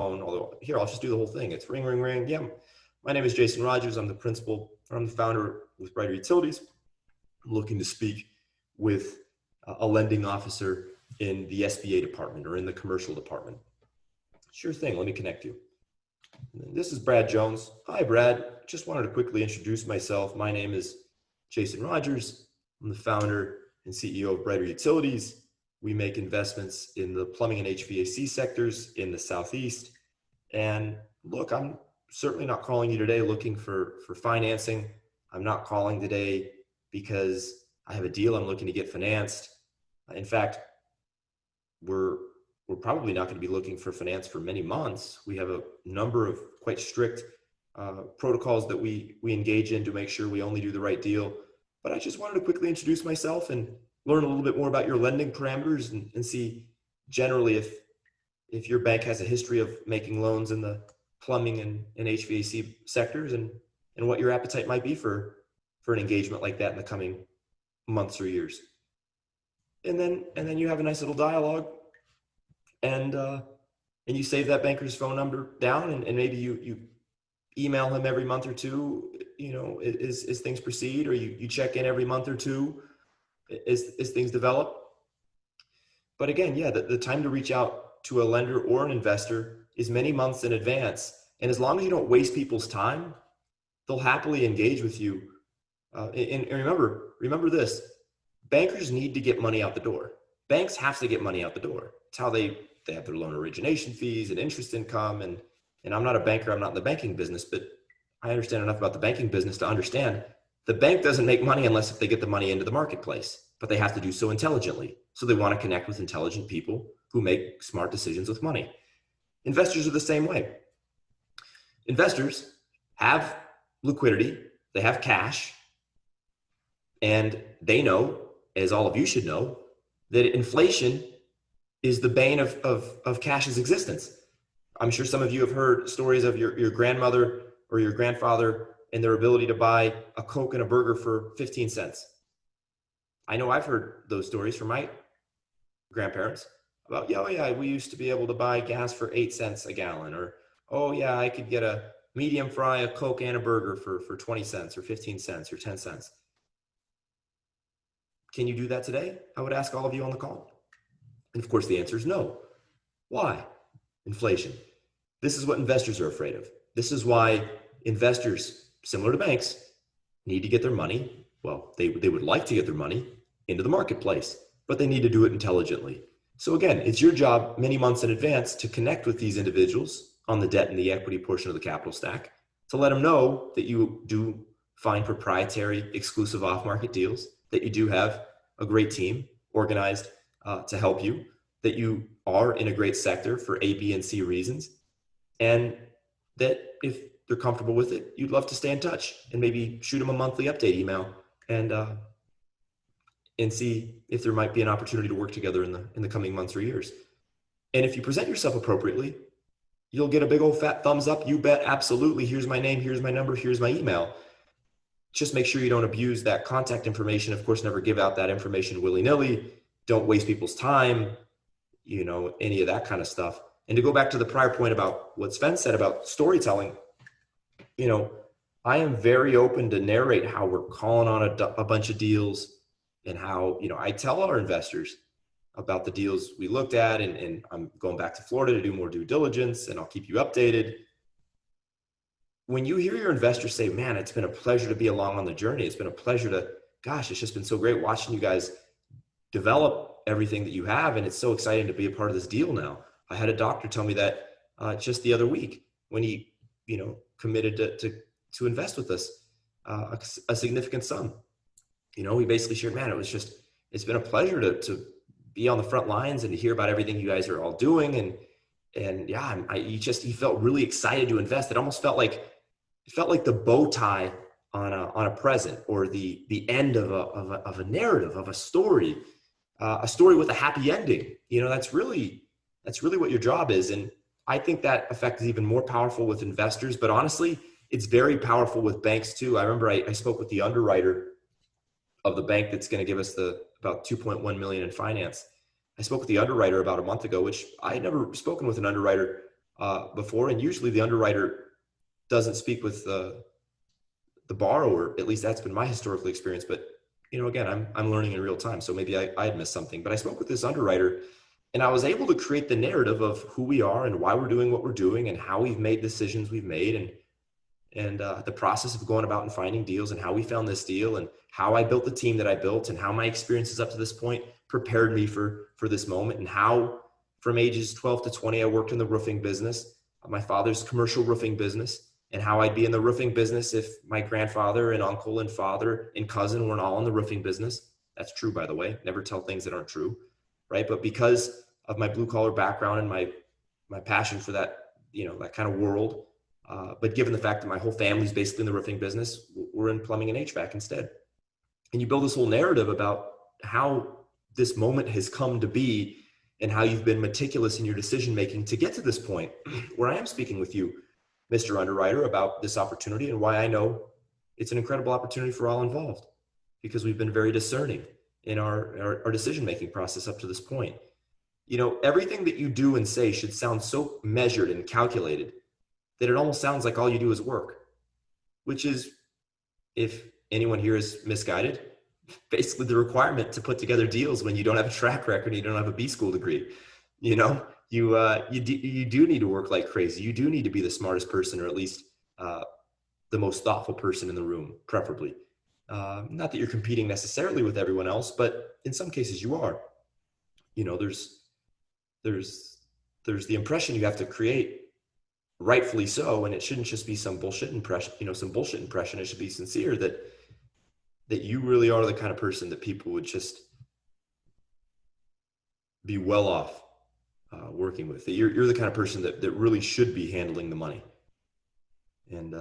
phone, although here, I'll just do the whole thing. It's ring, ring, ring. Yeah, my name is Jason Rogers. I'm the founder with Brighter Utilities. I'm looking to speak with a lending officer in the SBA department or in the commercial department. Sure thing, let me connect you. This is Brad Jones. Hi, Brad. Just wanted to quickly introduce myself. My name is Jason Rogers. I'm the founder and CEO of Brighter Utilities. We make investments in the plumbing and HVAC sectors in the Southeast. And look, I'm certainly not calling you today looking for financing. I'm not calling today because I have a deal I'm looking to get financed. In fact, we're probably not going to be looking for finance for many months. We have a number of quite strict protocols that we engage in to make sure we only do the right deal. But I just wanted to quickly introduce myself and learn a little bit more about your lending parameters and see generally if your bank has a history of making loans in the plumbing and HVAC sectors and what your appetite might be for an engagement like that in the coming months or years. And then you have a nice little dialogue and you save that banker's phone number down and maybe you email him every month or two, as things proceed, or you check in every month or two as things develop. But again, yeah, the time to reach out to a lender or an investor is many months in advance. And as long as you don't waste people's time, they'll happily engage with you. And remember this, bankers need to get money out the door. Banks have to get money out the door. It's how they have their loan origination fees and interest income. And I'm not a banker, I'm not in the banking business, but I understand enough about the banking business to understand the bank doesn't make money unless if they get the money into the marketplace, but they have to do so intelligently. So they want to connect with intelligent people who make smart decisions with money. Investors are the same way. Investors have liquidity, they have cash, and they know, as all of you should know, that inflation is the bane of cash's existence. I'm sure some of you have heard stories of your grandmother or your grandfather and their ability to buy a Coke and a burger for 15 cents. I know I've heard those stories from my grandparents about, we used to be able to buy gas for 8 cents a gallon, or, I could get a medium fry, a Coke and a burger for 20 cents or 15 cents or 10 cents. Can you do that today? I would ask all of you on the call. And of course, the answer is no. Why? Inflation. This is what investors are afraid of. This is why investors, similar to banks, need to get their money. Well, they would like to get their money into the marketplace, but they need to do it intelligently. So again, it's your job many months in advance to connect with these individuals on the debt and the equity portion of the capital stack, to let them know that you do find proprietary, exclusive off-market deals, that you do have a great team organized to help you, that you are in a great sector for A, B, and C reasons, and that if they're comfortable with it, you'd love to stay in touch and maybe shoot them a monthly update email and see if there might be an opportunity to work together in the coming months or years. And if you present yourself appropriately, you'll get a big old fat thumbs up. You bet, absolutely. Here's my name, here's my number, here's my email. Just make sure you don't abuse that contact information. Of course, never give out that information willy-nilly. Don't waste people's time, any of that kind of stuff. And to go back to the prior point about what Sven said about storytelling, I am very open to narrate how we're calling on a bunch of deals and how, I tell our investors about the deals we looked at, and I'm going back to Florida to do more due diligence, and I'll keep you updated. When you hear your investors say, man, it's been a pleasure to be along on the journey. It's been a pleasure it's just been so great watching you guys develop everything that you have. And it's so exciting to be a part of this deal now. I had a doctor tell me that just the other week when he, committed to invest with us a significant sum. We basically shared, man, it's been a pleasure to be on the front lines and to hear about everything you guys are all doing. And yeah, he felt really excited to invest. It almost felt like the bow tie on a present, or the end of a narrative, of a story with a happy ending. That's really what your job is. And I think that effect is even more powerful with investors, but honestly, it's very powerful with banks too. I remember I spoke with the underwriter of the bank that's going to give us about $2.1 million in finance. I spoke with the underwriter about a month ago, which I had never spoken with an underwriter before, and usually the underwriter doesn't speak with the borrower. At least that's been my historical experience. But again, I'm learning in real time, so maybe I had missed something. But I spoke with this underwriter, and I was able to create the narrative of who we are and why we're doing what we're doing and how we've made decisions we've made, and the process of going about and finding deals, and how we found this deal, and how I built the team that I built, and how my experiences up to this point prepared me for this moment, and how from ages 12 to 20 I worked in the roofing business, my father's commercial roofing business, and how I'd be in the roofing business if my grandfather and uncle and father and cousin weren't all in the roofing business. That's true, by the way. Never tell things that aren't true, right? But because of my blue collar background and my passion for that, that kind of world, but given the fact that my whole family's basically in the roofing business, we're in plumbing and HVAC instead. And you build this whole narrative about how this moment has come to be and how you've been meticulous in your decision making to get to this point where I am speaking with you, Mr. Underwriter, about this opportunity, and why I know it's an incredible opportunity for all involved, because we've been very discerning in our decision-making process up to this point. Everything that you do and say should sound so measured and calculated that it almost sounds like all you do is work, which is, if anyone here is misguided, basically the requirement to put together deals when you don't have a track record and you don't have a B school degree. You do need to work like crazy. You do need to be the smartest person, or at least the most thoughtful person in the room, preferably. Not that you're competing necessarily with everyone else, but in some cases you are. There's the impression you have to create, rightfully so, and it shouldn't just be some bullshit impression. It should be sincere that you really are the kind of person that people would just be well off working with. That you're the kind of person that really should be handling the money. And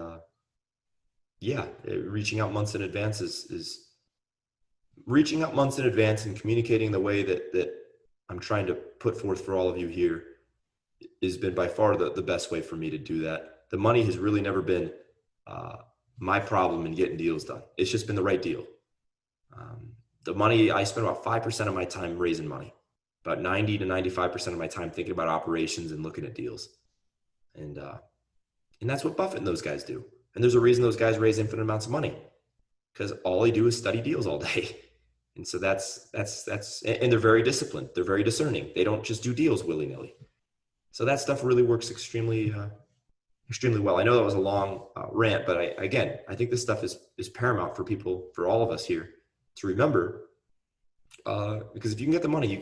reaching out months in advance is reaching out months in advance and communicating the way that I'm trying to put forth for all of you here has been by far the best way for me to do that. The money has really never been my problem in getting deals done. It's just been the right deal. The money, I spend about 5% of my time raising money, about 90 to 95% of my time thinking about operations and looking at deals. And that's what Buffett and those guys do. And there's a reason those guys raise infinite amounts of money, because all they do is study deals all day. And so that's, and they're very disciplined. They're very discerning. They don't just do deals willy-nilly. So that stuff really works extremely well. I know that was a long rant, but I think this stuff is paramount for people, for all of us here to remember, because if you can get the money,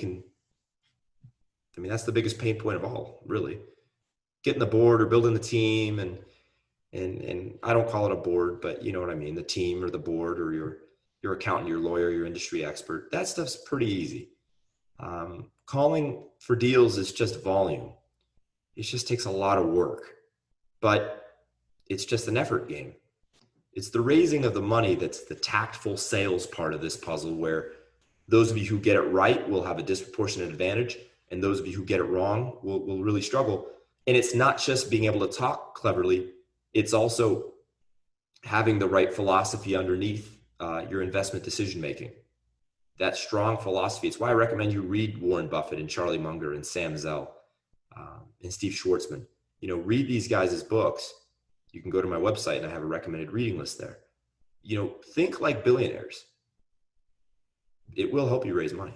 that's the biggest pain point of all, really. Getting the board or building the team, and I don't call it a board, but you know what I mean, the team or the board or your accountant, your lawyer, your industry expert, that stuff's pretty easy. Calling for deals is just volume. It just takes a lot of work, but it's just an effort game. It's the raising of the money that's the tactful sales part of this puzzle, where those of you who get it right will have a disproportionate advantage, and those of you who get it wrong will really struggle. And it's not just being able to talk cleverly, it's also having the right philosophy underneath your investment decision-making. That strong philosophy. It's why I recommend you read Warren Buffett and Charlie Munger and Sam Zell and Steve Schwartzman. Read these guys' books. You can go to my website and I have a recommended reading list there. Think like billionaires. It will help you raise money.